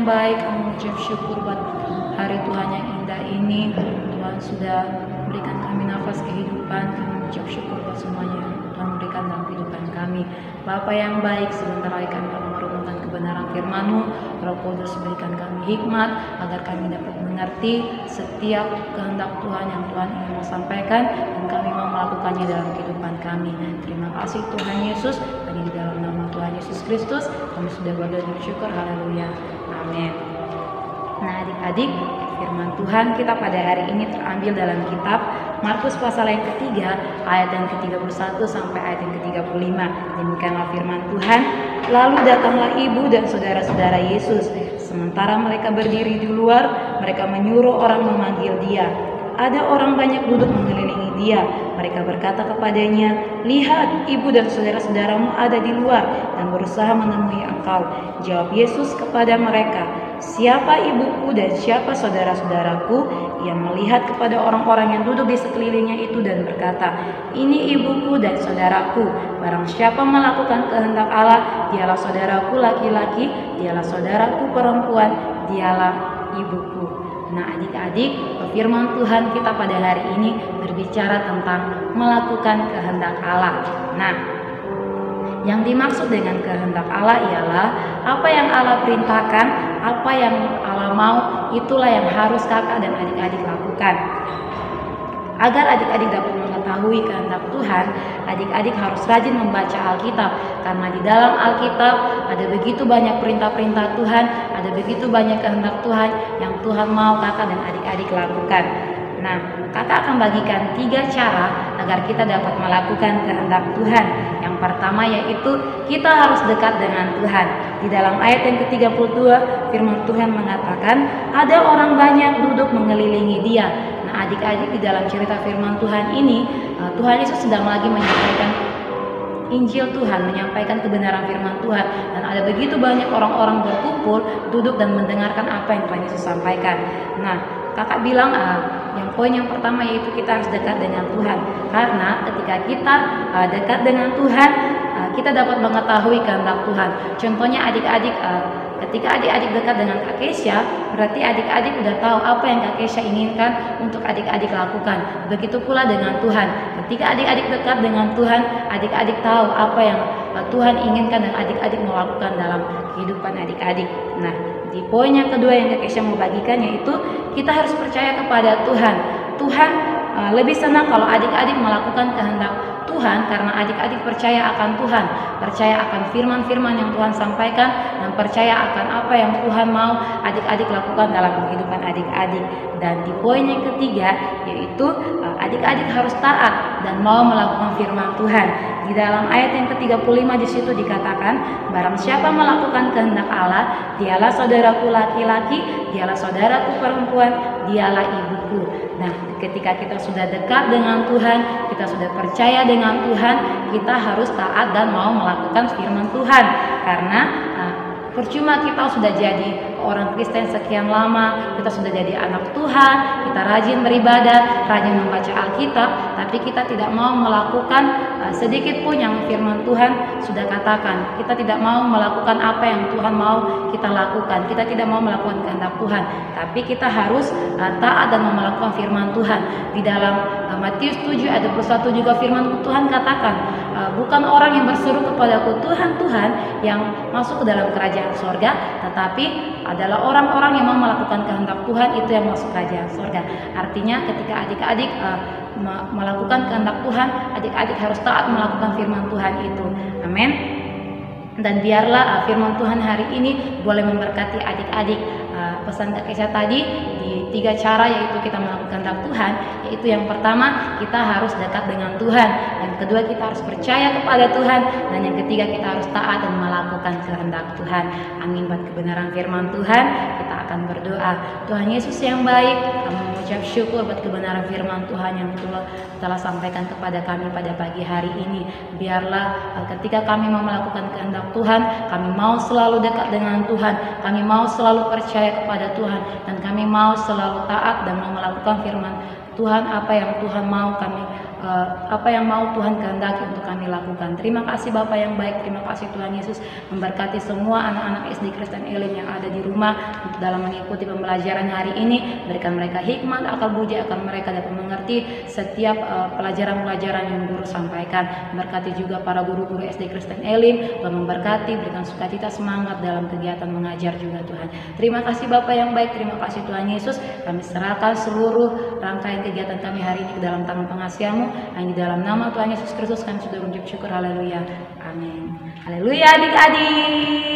yang baik, kami mengucap syukur buat hari Tuhan yang indah ini. Tuhan sudah berikan kami nafas kehidupan. Kami mengucap syukur buat semuanya yang Tuhan berikan dalam kehidupan kami. Bapa yang baik, sebentar lagi kami akan merenungkan kebenaran firman-Mu. Roh Kudus berikan kami hikmat agar kami dapat mengerti setiap kehendak Tuhan yang Tuhan ingin mau sampaikan, dan kami mau melakukannya dalam kehidupan kami. Terima kasih Tuhan Yesus. Hanya di dalam nama Tuhan Yesus Kristus kami sudah berdoa dan bersyukur. Haleluya. Amin. Nah, adik-adik, firman Tuhan kita pada hari ini terambil dalam kitab Markus pasal yang ketiga, ayat yang ke-31 sampai ayat yang ke-35. Demikianlah firman Tuhan. Lalu datanglah ibu dan saudara-saudara Yesus. Sementara mereka berdiri di luar, mereka menyuruh orang memanggil dia. Ada orang banyak duduk mengelilingi dia. Mereka berkata kepadanya, "Lihat, ibu dan saudara-saudaramu ada di luar dan berusaha menemui engkau." Jawab Yesus kepada mereka, "Siapa ibuku dan siapa saudara-saudaraku?" Ia melihat kepada orang-orang yang duduk di sekelilingnya itu dan berkata, "Ini ibuku dan saudaraku. Barang siapa melakukan kehendak Allah, dialah saudaraku laki-laki, dialah saudaraku perempuan, dialah ibuku." Nah, adik-adik, firman Tuhan kita pada hari ini berbicara tentang melakukan kehendak Allah. Nah, yang dimaksud dengan kehendak Allah ialah apa yang Allah perintahkan, apa yang Allah mau, itulah yang harus kakak dan adik-adik lakukan. Agar adik-adik dapat mengetahui kehendak Tuhan, adik-adik harus rajin membaca Alkitab. Karena di dalam Alkitab ada begitu banyak perintah-perintah Tuhan, ada begitu banyak kehendak Tuhan yang Tuhan mau kakak dan adik-adik lakukan. Nah, kakak akan bagikan 3 cara agar kita dapat melakukan kehendak Tuhan. Yang pertama yaitu kita harus dekat dengan Tuhan. Di dalam ayat yang ke-32 firman Tuhan mengatakan ada orang banyak duduk mengelilingi dia. Nah, adik-adik, di dalam cerita firman Tuhan ini Tuhan Yesus sedang lagi menyampaikan Injil Tuhan, menyampaikan kebenaran firman Tuhan, dan ada begitu banyak orang-orang berkumpul duduk dan mendengarkan apa yang Tuhan Yesus sampaikan. Nah, kakak bilang yang poin yang pertama yaitu kita harus dekat dengan Tuhan. Karena ketika kita dekat dengan Tuhan, kita dapat mengetahui kehendak Tuhan. Contohnya adik-adik, ketika adik-adik dekat dengan Kak Kesha, berarti adik-adik udah tahu apa yang Kak Kesha inginkan untuk adik-adik lakukan. Begitu pula dengan Tuhan. Ketika adik-adik dekat dengan Tuhan, adik-adik tahu apa yang Tuhan inginkan dan adik-adik mau lakukan dalam kehidupan adik-adik. Nah, di poin yang kedua yang Kak Kesha mau bagikan yaitu kita harus percaya kepada Tuhan. Tuhan lebih senang kalau adik-adik melakukan kehendak Tuhan karena adik-adik percaya akan Tuhan, percaya akan firman-firman yang Tuhan sampaikan, dan percaya akan apa yang Tuhan mau adik-adik lakukan dalam kehidupan adik-adik. Dan di poin yang ketiga yaitu adik-adik harus taat dan mau melakukan firman Tuhan. Di dalam ayat yang ke-35 di situ dikatakan, barang siapa melakukan kehendak Allah, dialah saudaraku laki-laki, dialah saudaraku perempuan, dialah ibuku. Nah, ketika kita sudah dekat dengan Tuhan, kita sudah percaya dengan Tuhan, kita harus taat dan mau melakukan firman Tuhan. Karena percuma kita sudah jadi orang Kristen sekian lama, kita sudah jadi anak Tuhan, kita rajin beribadah, rajin membaca Alkitab, tapi kita tidak mau melakukan sedikit pun yang firman Tuhan sudah katakan. Kita tidak mau melakukan apa yang Tuhan mau kita lakukan. Kita tidak mau melakukan kehendak Tuhan, tapi kita harus taat dan mau melakukan firman Tuhan. Di dalam Matius 7 ayat 21 juga firman Tuhan katakan, bukan orang yang berseru kepadaku Tuhan, Tuhan yang masuk ke dalam kerajaan sorga, tetapi adalah orang-orang yang mau melakukan kehendak Tuhan, itu yang masuk kerajaan sorga. Artinya ketika adik-adik melakukan kehendak Tuhan, adik-adik harus taat melakukan firman Tuhan itu. Amin. Dan biarlah firman Tuhan hari ini boleh memberkati adik-adik. Pesan Kak Kesha tadi di 3 cara yaitu kita melakukan kehendak Tuhan, yaitu yang pertama kita harus dekat dengan Tuhan, yang kedua kita harus percaya kepada Tuhan, dan yang ketiga kita harus taat dan melakukan kehendak Tuhan. Amin. Buat kebenaran firman Tuhan kita akan berdoa. Tuhan Yesus yang baik, kami mengucap syukur buat kebenaran firman Tuhan yang telah sampaikan kepada kami pada pagi hari ini. Biarlah ketika kami mau melakukan kehendak Tuhan, kami mau selalu dekat dengan Tuhan, kami mau selalu percaya kepada Tuhan, dan kami mau selalu taat dan mau melakukan firman Tuhan. Apa yang Tuhan mau kami apa yang mau Tuhan kehendaki untuk kami lakukan. Terima kasih Bapa yang baik, terima kasih Tuhan Yesus, memberkati semua anak-anak SD Kristen Elim yang ada di rumah dalam mengikuti pembelajaran hari ini. Berikan mereka hikmat, akal budi, agar mereka dapat mengerti setiap pelajaran-pelajaran yang guru sampaikan. Berkati juga para guru-guru SD Kristen Elim, Tuhan memberkati, berikan sukacita, semangat dalam kegiatan mengajar juga Tuhan. Terima kasih Bapa yang baik, terima kasih Tuhan Yesus. Kami serahkan seluruh rangkaian kegiatan kami hari ini ke dalam tangan pengasihan-Mu. Hanya di dalam nama Tuhan Yesus Kristus kami sudah mengucap syukur. Haleluya. Amin. Haleluya adik-adik.